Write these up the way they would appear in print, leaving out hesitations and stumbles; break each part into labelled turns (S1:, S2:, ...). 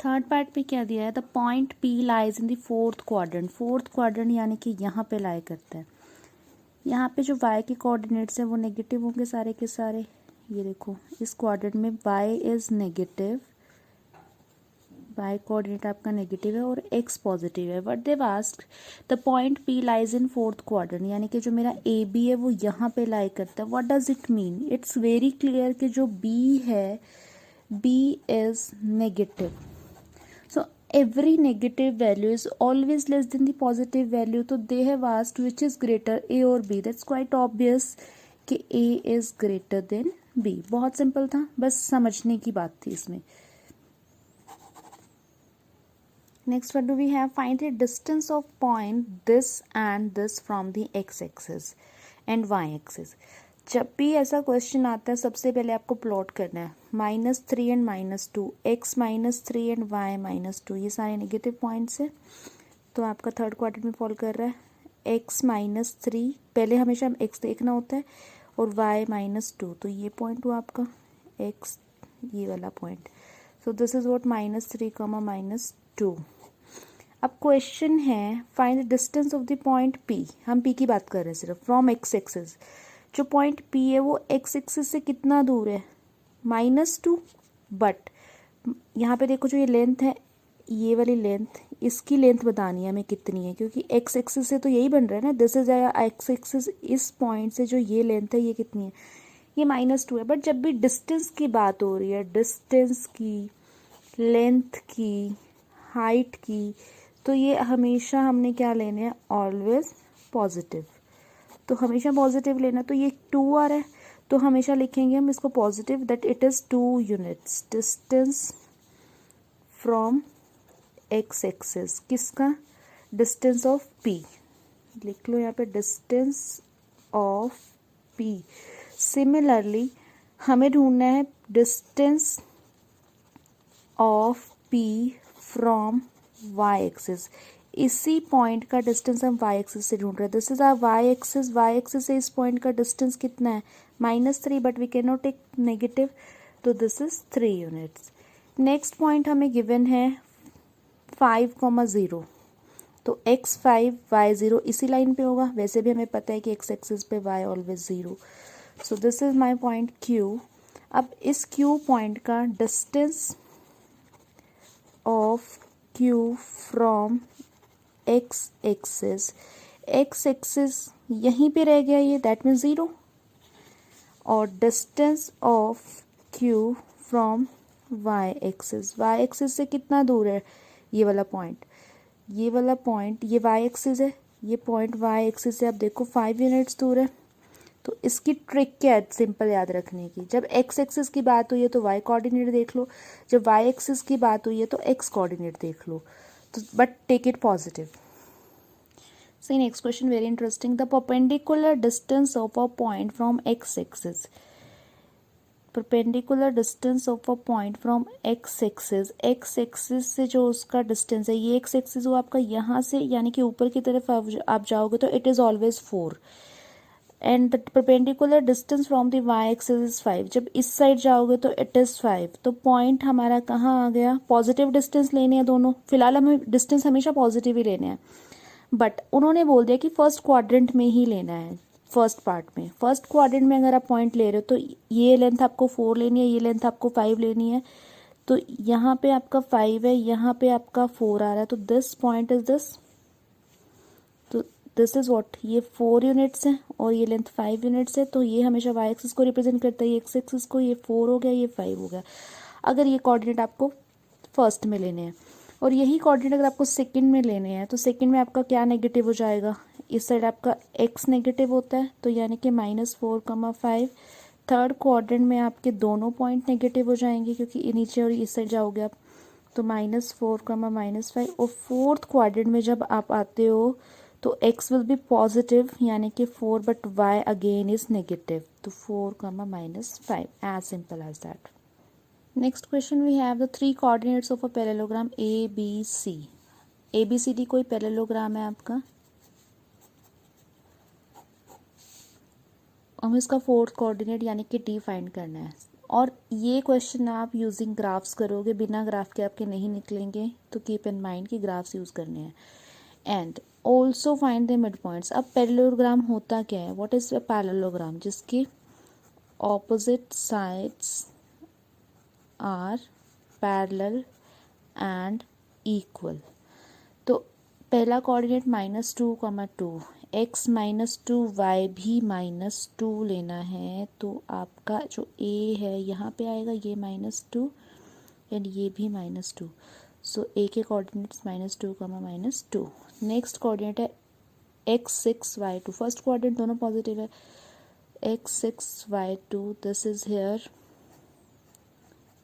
S1: Third part पे क्या दिया है, the point P lies in the fourth quadrant. Fourth quadrant यानी कि यहाँ पे लाई करता है। यहाँ पे जो y के कोऑर्डिनेट्स हैं वो नेगेटिव होंगे सारे के सारे। ये देखो इस क्वाड्रेंट में y is negative, y coordinate आपका नेगेटिव है और x पॉजिटिव है। But they've asked the point p lies in fourth quadrant, यानी कि जो मेरा ए बी है वो यहाँ पे लाई करता है। What does it mean? It's very clear कि जो b है, b is negative. So every negative value is always less than the positive value. तो they have asked which is greater, A or B. That's quite obvious कि A is greater than B. बहुत simple था, बस समझने की बात थी इसमें। Next what do we have? Find the distance of point this and this from the x-axis and y-axis. जब भी ऐसा क्वेश्चन आता है सबसे पहले आपको प्लॉट करना है -3 एंड -2, x -3 एंड y -2, ये सारे नेगेटिव पॉइंट्स है। तो आपका थर्ड क्वाड्रेंट में फॉल कर रहा है। x -3 पहले हमेशा हम x देखना होता है और y -2, तो ये पॉइंट हुआ आपका x, ये वाला point. So this is what -3, -2। अब क्वेश्चन है find the distance of the point P। हम P की बात कर रहे हैं सिर्फ, फ्रॉम x एक्सिस। जो पॉइंट P है वो x एक्सिस से कितना दूर है? -2। बट यहाँ पे देखो जो ये लेंथ है, ये वाली लेंथ, इसकी लेंथ बतानी है हमें कितनी है, क्योंकि x एक्सिस से तो यही बन रहा है ना, दिस इज x एक्सिस। इस पॉइंट से जो ये लेंथ है ये कितनी है? ये -2 है। बट जब भी डिस्टेंस की बात हो रही है, डिस्टेंस की, लेंथ की, हाइट की, तो ये हमेशा हमने क्या लेने हैं? Always positive. तो हमेशा पॉजिटिव लेना। तो ये 2 आ रहा है तो हमेशा लिखेंगे हम इसको positive, that it is 2 units distance from x axis. किसका? Distance of p। लिख लो यहाँ पे डिस्टेंस ऑफ p। सिमिलरली हमें ढूंढना है distance of p from y axis. इसी पॉइंट का डिस्टेंस हम y एक्सिस से ढूंढ रहे हैं। This is our y axis. y axis से इस पॉइंट का डिस्टेंस कितना है? -3, but we can not take negative, तो this is 3 units. Next point हमें गिवन है 5,0, तो x5 y0 इसी लाइन पे होगा। वैसे भी हमें पता है कि x एक्सिस पे y always 0। So this is my point Q। अब इस Q पॉइंट का distance of Q from x axis यहीं पे रह गया ये, दैट मीन्स 0। और distance of Q from y axis से कितना दूर है? ये वाला पॉइंट, ये वाला पॉइंट, ये y एक्सिस है, ये पॉइंट y एक्सिस से आप देखो 5 यूनिट्स दूर है। तो इसकी ट्रिक क्या है सिंपल याद रखने की? जब x एक्सिस की बात हुई है तो y कोऑर्डिनेट देख लो, जब y एक्सिस की बात हुई है तो x कोऑर्डिनेट देख लो, तो but take it positive. See next question, very interesting. The perpendicular distance of a point from x axis. Perpendicular distance of a point from x axis. x axis से जो उसका डिस्टेंस है, ये x axis वो आपका यहाँ से यानी कि ऊपर की तरफ आप जाओगे तो it is always 4. And the perpendicular distance from the y axis is 5. जब इस साइड जाओगे तो it is 5. तो पॉइंट हमारा कहाँ आ गया? पॉजिटिव डिस्टेंस लेने हैं दोनों। फिलहाल हमें डिस्टेंस हमेशा पॉजिटिव ही लेने हैं, बट उन्होंने बोल दिया कि फर्स्ट क्वाड्रेंट में ही लेना है। फर्स्ट पार्ट में, फर्स्ट क्वाड्रेंट में अगर आप पॉइंट ले रहे हो तो ये लेंथ आपको 4 लेनी है, ये लेंथ आपको 5 लेनी है। तो यहाँ पे आपका 5 है, यहाँ पे आपका 4 आ रहा है, तो दिस पॉइंट इज दिस। तो दिस इज व्हाट, ये 4 यूनिट्स है और ये लेंथ 5 यूनिट्स है। तो ये हमेशा y एक्सिस को रिप्रेजेंट करता है, x एक्सिस को। ये 4 हो गया, ये 5 हो गया, अगर ये कोऑर्डिनेट आपको फर्स्ट में लेने हैं। और यही कोऑर्डिनेट अगर आपको सेकंड में लेने हैं तो सेकंड में आपका क्या नेगेटिव हो जाएगा? इस साइड आपका x नेगेटिव होता है, तो यानी कि -4,5। थर्ड क्वाड्रेंट में आपके दोनों पॉइंट नेगेटिव हो जाएंगे क्योंकि नीचे और इस साइड जाओगे आप, तो -4,-5। और फोर्थ क्वाड्रेंट में जब आप आते हो तो x विल बी पॉजिटिव यानी कि 4, but y again is negative, तो 4,-5, as simple as that. Next question we have the 3 coordinates of a parallelogram ABC। ABCD कोई पैरेललोग्राम है आपका, हमें इसका फोर्थ कोऑर्डिनेट यानी कि D फाइंड करना है। और ये क्वेश्चन आप यूजिंग ग्राफ्स करोगे, बिना ग्राफ के आपके नहीं निकलेंगे, तो कीप इन माइंड कि ग्राफ्स यूज़ करने हैं. And also find the mid points. अब पैरेललोग्राम होता क्या है? What is a parallelogram? जिसकी opposite sides are parallel and equal. तो पहला कोऑर्डिनेट -2, x -2 y भी -2 लेना है. तो आपका जो a है यहाँ पे आएगा ये -2 एंड ये भी -2. सो a के कोऑर्डिनेट्स -2, -2. नेक्स्ट कोऑर्डिनेट है x6 y2. फर्स्ट कोऑर्डिनेट दोनों पॉजिटिव है. x6 y2 this is here.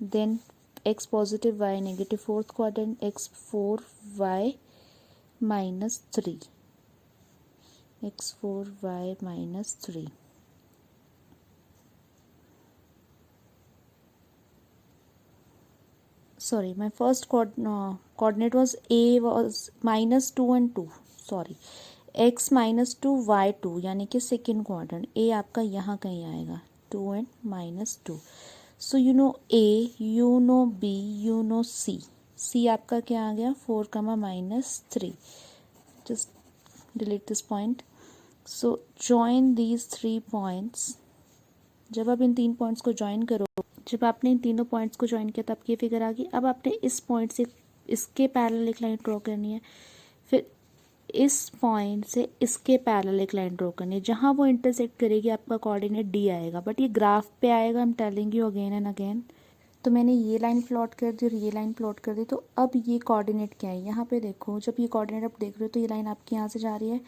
S1: Then x positive y negative. Fourth coordinate x4 y -3. x4 y -3. Sorry, my first coordinate was a was -2 and 2. Sorry, x -2 y2 यानी कि second quadrant. a आपका यहाँ कहीं आएगा. 2 and -2. So you know a, you know b, you know c. c आपका क्या आ गया? 4, -3. Just delete this point. So join these 3 points. जब आप इन 3 पॉइंट्स को ज्वाइन करो, जब आपने इन तीनों पॉइंट्स को ज्वाइन किया तब ये फिगर आ गई. अब आपने इस पॉइंट से इसके पैरेलल एक लाइन ड्रॉ करनी है, फिर इस पॉइंट से इसके पैरेलल एक लाइन ड्रॉ करनी है. जहाँ वो इंटरसेक्ट करेगी आपका कोऑर्डिनेट डी आएगा, बट ये ग्राफ पे आएगा. I am telling you again and again. तो मैंने ये लाइन प्लॉट कर दी और ये लाइन प्लॉट कर दी. तो अब ये कोऑर्डिनेट क्या है? यहाँ पे देखो, जब ये कोऑर्डिनेट आप देख रहे हो तो ये लाइन आपकी यहाँ से जा रही है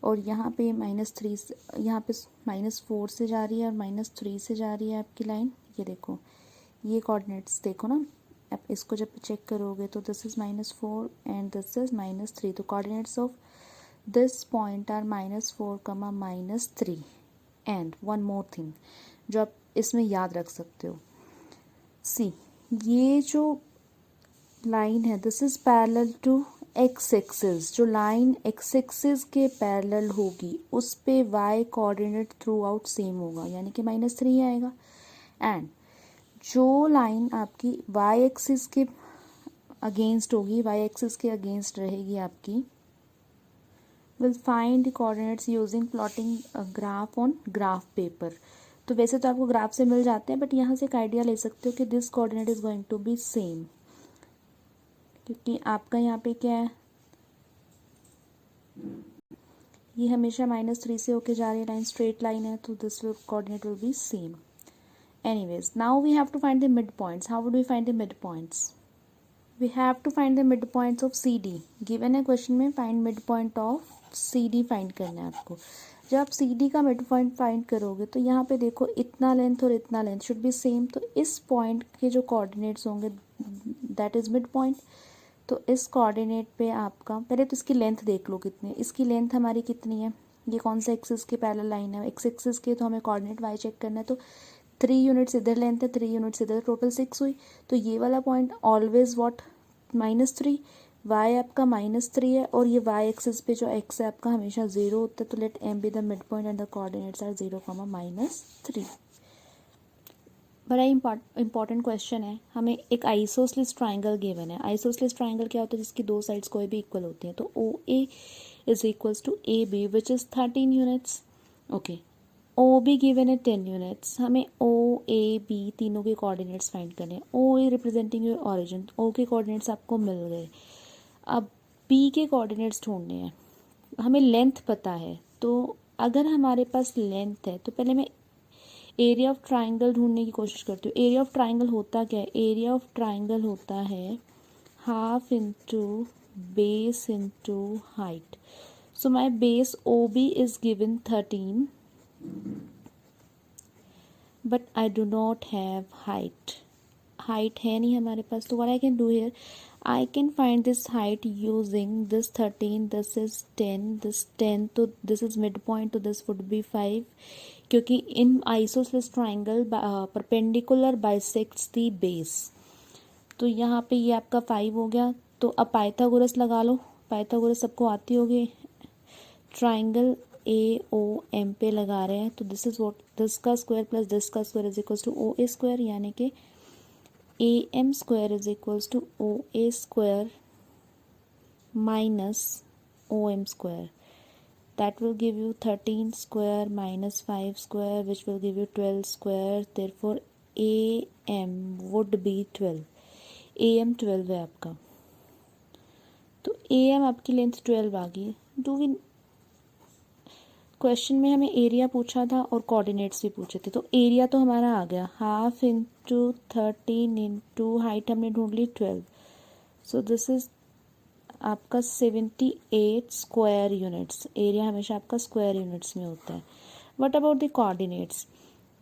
S1: और यहाँ पे -3 से, यहाँ पे -4 से जा रही है और -3 से जा रही है आपकी लाइन. ये देखो, ये कोऑर्डिनेट्स देखो ना. आप इसको जब चेक करोगे तो this is -4 and this is -3. तो coordinates of this point are -4, -3. And one more thing जो आप इसमें याद रख सकते हो. सी, ये जो लाइन है this is parallel to x axis. जो लाइन एक्स एक्सिस के पैरेलल होगी उस पे y coordinate throughout same होगा, यानी कि -3 आएगा. एंड जो लाइन आपकी y एक्सिस के अगेंस्ट होगी, y एक्सिस के अगेंस्ट रहेगी आपकी, will find the coordinates using plotting graph on graph paper. तो वैसे तो आपको ग्राफ से मिल जाते हैं, बट यहाँ से एक आइडिया ले सकते हो कि this coordinate is going to be same, क्योंकि आपका यहाँ पे क्या है, ये हमेशा -3 से होके जा रही है लाइन, स्ट्रेट लाइन है. तो this coordinate will be same. Anyways, now we have to find the midpoints. How would we find the midpoints? We have to find the midpoints of CD. Given है question में find midpoint of CD find करना है आपको. जब आप CD का midpoint find करोगे तो यहाँ पे देखो इतना लेंथ और इतना लेंथ should be same. तो इस point के जो coordinates होंगे that is midpoint. तो इस कोऑर्डिनेट पे आपका, पहले तो इसकी लेंथ देख लो कितनी है. इसकी लेंथ हमारी कितनी है? ये कौन सा एक्सिस के पैरेलल लाइन है? एक्स एक्सिस के, तो हमें कोऑर्डिनेट y चेक करना है. तो 3 यूनिट्स इधर लेंथ है, 3 यूनिट्स इधर, टोटल 6 हुई. तो ये वाला पॉइंट ऑलवेज व्हाट -3, y आपका -3 है और ये y एक्सिस पे जो x है आपका हमेशा 0 होता है. तो let m be the mid point and the coordinates are 0, -3. बड़ा इंपॉर्टेंट क्वेश्चन है. हमें एक आइसोसेलेस ट्राइंगल गिवन है. आइसोसेलेस ट्राइंगल क्या होता है? जिसकी दो साइड्स कोई भी इक्वल होती हैं. तो OA is equals to AB which is 13 units. Okay, OB given है 10 यूनिट्स. हमें OAB तीनों के कोऑर्डिनेट्स फाइंड करने हैं. OA representing your origin, O के कोऑर्डिनेट्स आपको मिल गए. अब B के कोऑर्डिनेट्स ढूंढने हैं. हमें लेंथ पता है, तो अगर हमारे पास लेंथ है तो पहले मैं एरिया ऑफ ट्राइंगल ढूंढने की कोशिश करती हूँ. एरिया ऑफ ट्राइंगल होता क्या है? एरिया ऑफ ट्राइंगल होता है half into base into height. So my base OB is given 13, but I do not have height. Height है नहीं हमारे पास. तो what I can do here, I can find this height using this 13, this is 10, this 10, तो this is midpoint, तो this would be 5, क्योंकि in isosceles triangle perpendicular bisects the base. तो यहाँ पे ये आपका 5 हो गया. तो अब पाइथागोरस लगा लो. पाइथागोरस सबको आती होगी. ट्राइंगल ए ओ एम पे लगा रहे हैं तो दिस इज व्हाट दिस का स्क्वायर प्लस दिस का square is equals to O A square, यानी कि A M square is equals to O A square minus O M square. That will give you 13 square minus 5 square, which will give you 12 square. Therefore AM would be 12. AM 12 है आपका, तो AM आपकी length 12 आ गई. Do we question में हमें area पूछा था और कोऑर्डिनेट्स भी पूछे थे, तो एरिया तो हमारा आ गया हाफ इंटू 13 इंटू हाइट हमने ढूंढ ली 12. सो दिस इज आपका 78 स्क्वायर यूनिट्स. एरिया हमेशा आपका स्क्वायर यूनिट्स में होता है. What about the coordinates?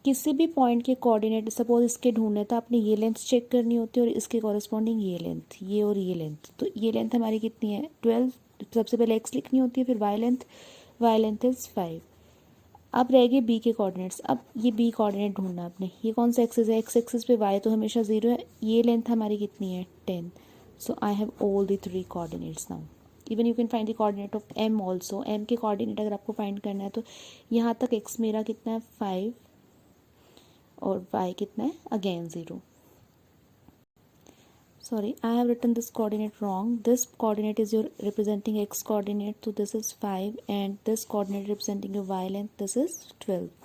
S1: किसी भी पॉइंट के कोऑर्डिनेट सपोज इसके ढूंढने तो आपने ये लेंथ चेक करनी होती है और इसके कॉरस्पॉन्डिंग ये लेंथ, ये और ये लेंथ. तो ये लेंथ हमारी कितनी है 12. सबसे पहले एक्स लिखनी होती है, फिर वाई लेंथ इज 5. अब रह गए बी के कोऑर्डिनेट्स. अब ये बी कोऑर्डिनेट ढूंढना आपने. ये कौन सा एक्सिस है? एक्स एक्सिस पे वाई तो हमेशा 0 है. ये लेंथ हमारी कितनी है 10. So I have all the 3 coordinates now. Even you can find the coordinate of m also. m के coordinate अगर आपको find करना है तो यहाँ तक x मेरा कितना है 5 और y कितना है again 0. Sorry, I have written this coordinate wrong. This coordinate is your representing x coordinate, so this is 5, and this coordinate representing your y length, this is 12.